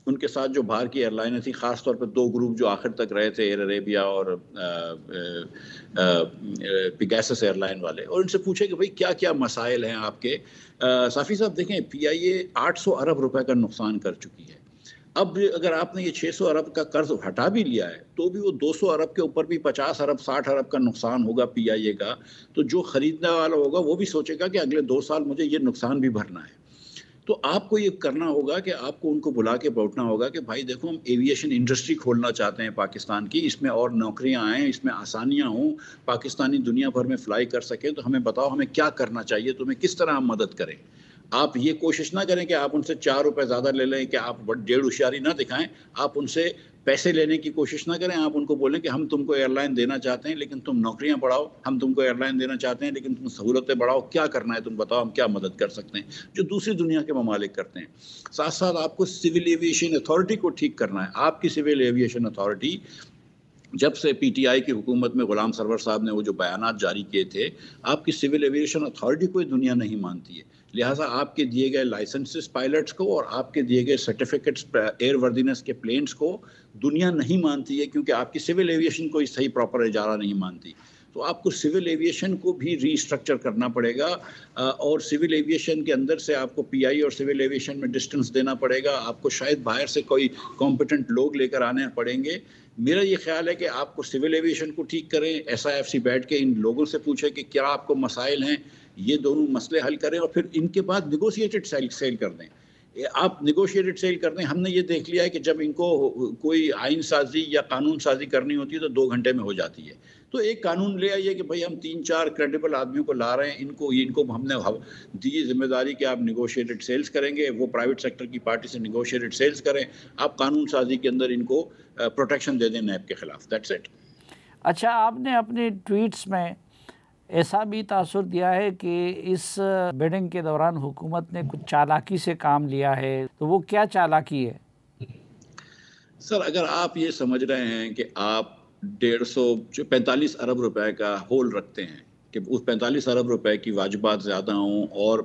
ان کے ساتھ جو باہر کی ایئر لائنیں تھیں، خاص طور پہ 2 گروپ جو آخر تک رہے تھے، ایئر عریبیا اور پیگاسس ایئر لائن والے، اور ان سے پوچھے کہ بھئی کیا کیا مسائل ہیں آپ کے۔ صافی صاحب دیکھیں، پی آئی اے 800 ارب روپے کا نقصان کر چکی ہے۔ اب اگر آپ نے یہ 600 ارب کا قرض ہٹا بھی لیا ہے، تو بھی وہ 200 ارب کے اوپر بھی 50 ارب 60 ارب کا نقصان ہوگا پی آئی اے کا۔ تو جو خریدنے والا ہوگا وہ بھی سوچے گا کہ اگلے 2 سال مجھے یہ نقصان بھی بھرنا ہے۔ تو آپ کو یہ کرنا ہوگا کہ آپ کو ان کو بلا کے بیٹھنا ہوگا کہ بھائی دیکھو، ہم ایویشن انڈسٹری کھولنا چاہتے ہیں پاکستان کی، اس میں اور نوکریاں آئیں، اس میں آسانیاں ہوں، پاکستانی دنیا بھر میں فلائی کر سکیں، تو ہمیں بتاؤ ہمیں کیا کرنا چاہیے، تمہیں کس طرح ہم مدد کریں۔ آپ یہ کوشش نہ کریں کہ آپ ان سے 4 روپے زیادہ لے لیں، کہ آپ ڈیڑھ ہوشیاری نہ دکھائیں، آپ ان سے پیسے لینے کی کوشش نہ کریں۔ آپ ان کو بولیں کہ ہم تم کو ایئر لائن دینا چاہتے ہیں لیکن تم نوکریاں بڑھاؤ، ہم تم کو ایئر لائن دینا چاہتے ہیں لیکن تم سہولتیں بڑھاؤ، کیا کرنا ہے تم بتاؤ، ہم کیا مدد کر سکتے ہیں، جو دوسری دنیا کے ممالک کرتے ہیں۔ ساتھ ساتھ آپ کو سول ایویشن اتھارٹی کو ٹھیک کرنا ہے۔ آپ کی سول ایویشن اتھارٹی، جب سے پی ٹی آئی کی حکومت میں غلام سرور صاحب نے وہ جو بیانات جاری کیے تھے، آپ کی سول ایویشن اتھارٹی کو دنیا نہیں مانتی ہے، لہٰذا آپ کے دیے گئے لائسنسز پائلٹس کو اور آپ کے دیے گئے سرٹیفکیٹس ایئر وردینس کے پلینس کو دنیا نہیں مانتی ہے، کیونکہ آپ کی سول ایویشن کو صحیح پراپر اجارہ نہیں مانتی۔ تو آپ کو سول ایویشن کو بھی ری اسٹرکچر کرنا پڑے گا، اور سول ایویشن کے اندر سے آپ کو پی آئی اور سول ایویشن میں ڈسٹنس دینا پڑے گا۔ آپ کو شاید باہر سے کوئی کمپیٹنٹ لوگ لے کر آنے پڑیں گے۔ میرا یہ خیال ہے کہ آپ کو سول ایویشن کو ٹھیک کریں، ایس آئی ایف سی بیٹھ کے ان لوگوں سے پوچھیں کہ کیا آپ کو مسائل ہیں، یہ دونوں مسئلے حل کریں، اور پھر ان کے بعد نیگوشیٹڈ سیل کر دیں۔ آپ نیگوشیٹڈ سیل کر دیں۔ ہم نے یہ دیکھ لیا ہے کہ جب ان کو کوئی آئین سازی یا قانون سازی کرنی ہوتی ہے تو 2 گھنٹے میں ہو جاتی ہے۔ تو ایک قانون لے آئیے کہ بھئی ہم 3-4 کریڈیبل آدمیوں کو لا رہے ہیں، ان کو ہم نے دی ذمہ داری کہ آپ نیگوشیٹڈ سیلز کریں گے، وہ پرائیویٹ سیکٹر کی پارٹی سے نیگوشیٹڈ سیلز کریں، آپ قانون سازی کے اندر ان کو پروٹیکشن دے دیں نیب کے خلاف۔ That's it. اچھا، آپ نے اپنے ٹویٹس میں ایسا بھی تاثر دیا ہے کہ اس بیڈنگ کے دوران حکومت نے کچھ چالاکی سے کام لیا ہے، تو وہ کیا چالاکی ہے؟ سر، اگر آپ یہ سمجھ رہے ہیں کہ آپ 45 ارب روپے کا ہول رکھتے ہیں، کہ اس 45 ارب روپے کی واجبات زیادہ ہوں اور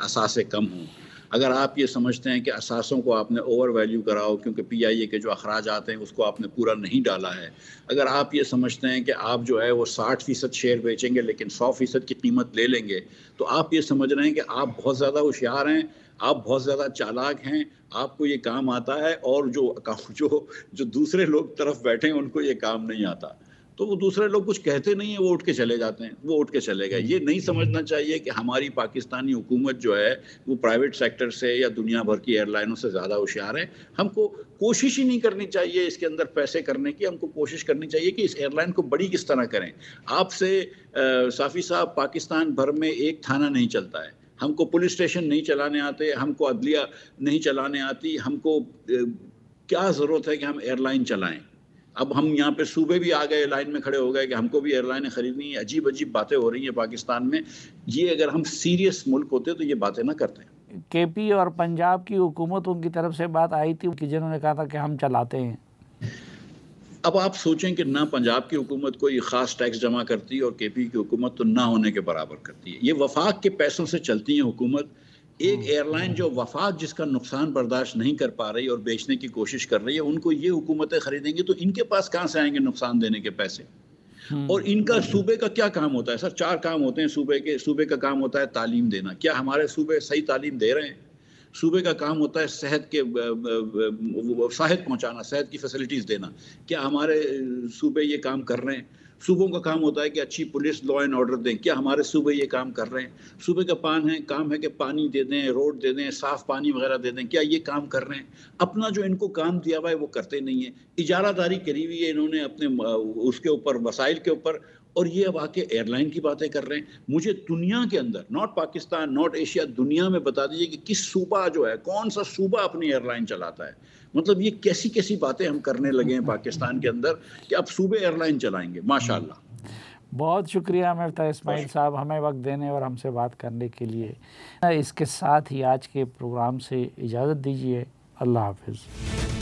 اثاثے کم ہوں، اگر آپ یہ سمجھتے ہیں کہ اثاثوں کو آپ نے اوور ویلیو کراؤ کیونکہ پی آئی اے کے جو اخراجات ہیں اس کو آپ نے پورا نہیں ڈالا ہے، اگر آپ یہ سمجھتے ہیں کہ آپ جو ہے وہ 60% شیئر بیچیں گے لیکن 100% کی قیمت لے لیں گے، تو آپ یہ سمجھ رہے ہیں کہ آپ بہت زیادہ ہوشیار ہیں، آپ بہت زیادہ چالاک ہیں، آپ کو یہ کام آتا ہے، اور جو دوسرے لوگ طرف بیٹھے ہیں ان کو یہ کام نہیں آتا، تو وہ دوسرے لوگ کچھ کہتے نہیں ہیں، وہ اٹھ کے چلے جاتے ہیں، وہ اٹھ کے چلے گئے۔ یہ نہیں سمجھنا چاہیے کہ ہماری پاکستانی حکومت جو ہے وہ پرائیویٹ سیکٹر سے یا دنیا بھر کی ایئر لائنوں سے زیادہ ہوشیار ہے۔ ہم کو کوشش ہی نہیں کرنی چاہیے اس کے اندر پیسے کرنے کی. ہم کو کوشش کرنی چاہیے کہ اس ایئر لائن کو بڑی کس طرح کریں. آپ سے صافی صاحب پاکستان بھر میں ایک تھانہ نہیں چلتا ہے. ہم کو پولیس اسٹیشن نہیں چلانے آتے, ہم کو عدلیہ نہیں چلانے آتی. ہم کو کیا ضرورت ہے کہ ہم ایئر لائن چلائیں؟ اب ہم یہاں پہ صوبے بھی آ گئے, لائن میں کھڑے ہو گئے کہ ہم کو بھی ایئر لائنیں خریدنی ہیں. عجیب عجیب باتیں ہو رہی ہیں پاکستان میں. یہ اگر ہم سیریس ملک ہوتے تو یہ باتیں نہ کرتے. کے پی اور پنجاب کی حکومت ان کی طرف سے بات آئی تھی کہ جنہوں نے کہا تھا کہ ہم چلاتے ہیں. اب آپ سوچیں کہ نہ پنجاب کی حکومت کوئی خاص ٹیکس جمع کرتی ہے اور کے پی کی حکومت تو نہ ہونے کے برابر کرتی ہے. یہ وفاق کے پیسوں سے چلتی ہیں حکومت. ایک ایئر لائن جو وفاق جس کا نقصان برداشت نہیں کر پا رہی اور بیچنے کی کوشش کر رہی ہے, ان کو یہ حکومتیں خریدیں گی تو ان کے پاس کہاں سے آئیں گے نقصان دینے کے پیسے؟ اور ان کا صوبے کا کیا کام ہوتا ہے سر؟ 4 کام ہوتے ہیں صوبے کے. صوبے کا کام ہوتا ہے تعلیم دینا. کیا ہمارے صوبے صحیح تعلیم دے رہے ہیں؟ صوبے کا کام ہوتا ہے صحت پہنچانا, صحت کی فیسلٹیز دینا. کیا ہمارے صوبے یہ کام کر رہے ہیں؟ صوبوں کا کام ہوتا ہے کہ اچھی پولیس, لا اینڈ آرڈر دیں. کیا ہمارے صوبے یہ کام کر رہے ہیں؟ صوبے کا کام ہے کہ پانی دے دیں, روڈ دے دیں, صاف پانی وغیرہ دے دیں. کیا یہ کام کر رہے ہیں؟ اپنا جو ان کو کام دیا ہوا ہے وہ کرتے نہیں ہیں. اجارہ داری کری ہوئی ہے انہوں نے اپنے اس کے اوپر, وسائل کے اوپر, اور یہ اب آ کے ایئر لائن کی باتیں کر رہے ہیں. مجھے دنیا کے اندر, ناٹ پاکستان, ناٹ ایشیا, دنیا میں بتا دیجیے کہ کس صوبہ جو ہے, کون سا صوبہ اپنی ایئر لائن چلاتا ہے. مطلب یہ کیسی کیسی باتیں ہم کرنے لگے ہیں پاکستان کے اندر کہ اب صوبے ایئر لائن چلائیں گے. ماشاءاللہ. بہت شکریہ مفتاح اسماعیل صاحب ہمیں وقت دینے اور ہم سے بات کرنے کے لیے. اس کے ساتھ ہی آج کے پروگرام سے اجازت دیجیے. اللہ حافظ.